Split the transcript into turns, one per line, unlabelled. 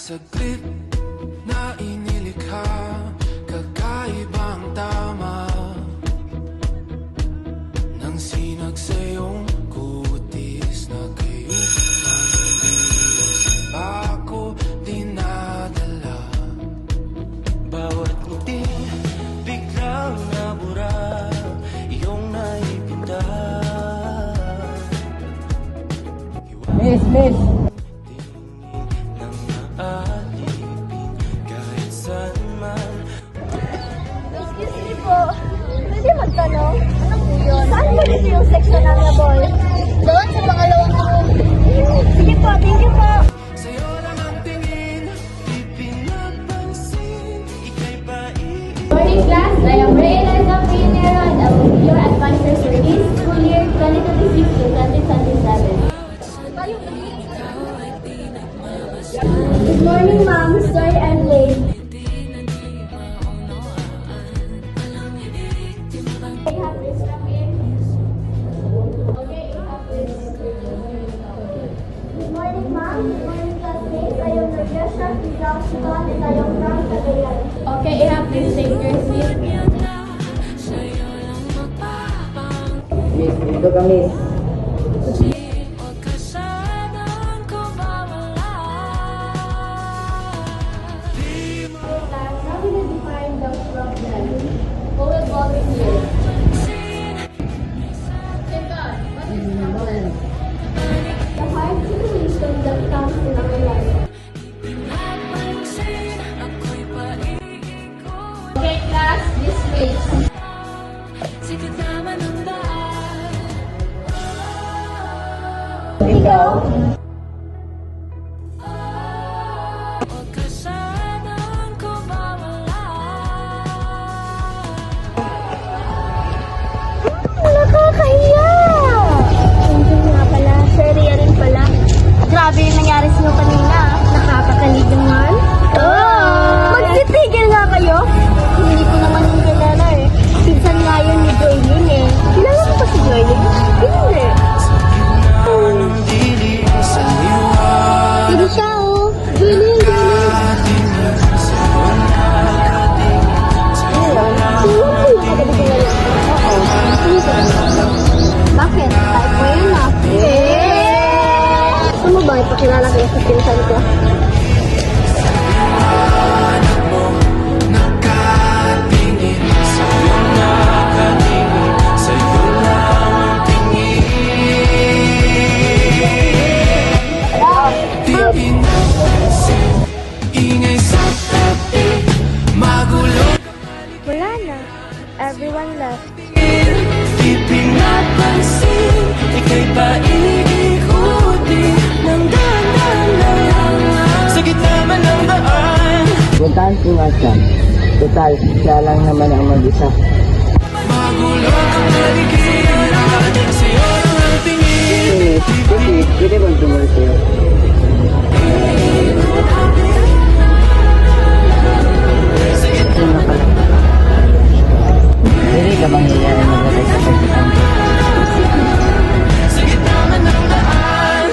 saglit na inilikha, kakaibang tama nang sinag sa iyong kutis na kayo ang ako dinadala. Bawat ngiti biglang nabura, iyong naipinta.
Miss, miss.
Excuse me po, pwede magtanong? Ano po yun? Saan po dito yung section ng ball? Doon sa pangalawang room. Sige po, thank you po.
Sa'yo lang ang tingin, di pinapansin, ika'y paiigin.
Morning class, I am Reyna Zapinero and I will be your advisor for this school year 2026 to 2027. Good morning, ma'am. Sorry I'm late. I have this from here. Okay, I have this. Good morning, ma'am. Good morning, classmates. I am Rajesha Pizalsukan and I am from Cagayan. Okay, I have this. Take your seat.
Miss, dito ka, miss.
Now we will define the problem. Who will volunteer? The hard situation that comes in our life. Okay, class, this way.
Ikaw.
Nakakahiya! Hindi nga pala, serya rin pala. Grabe yung nangyari sa inyo kanina. Nakakakilig naman. Magtitigil nga kayo? Hindi ko naman yung kilala eh. Pinsan nga yun ni Joylyn eh. Kilala mo pa si Joylyn? Hindi.
Anong dilim sa liwanag,
Hindi siya oh. Joylyn, Joylyn. Bakit? Type mo yun ah. Gusto mo ba ipakilala kayo sa pinsan ko?
nakatingin sa'yo, nakatingin sa'yo lang ang tingin. Di pinapansin, ingay sa tabi, magulo.
Wala na. Everyone left.
Di pinapansin, ika'y paiikuti ng dahan-dahan sa gitna man ng daan.
Puntahan ko nga siya. Total, siya lang naman ang mag-isa.
Magulo ang paligid, sa'yo lang ang tingin.
Kasi, pwede bang tumulong sa'yo? Sino ka lang? Pwede ka bang iyaran maglagay sa pagkitan ko?
Sa gitna man ng daan.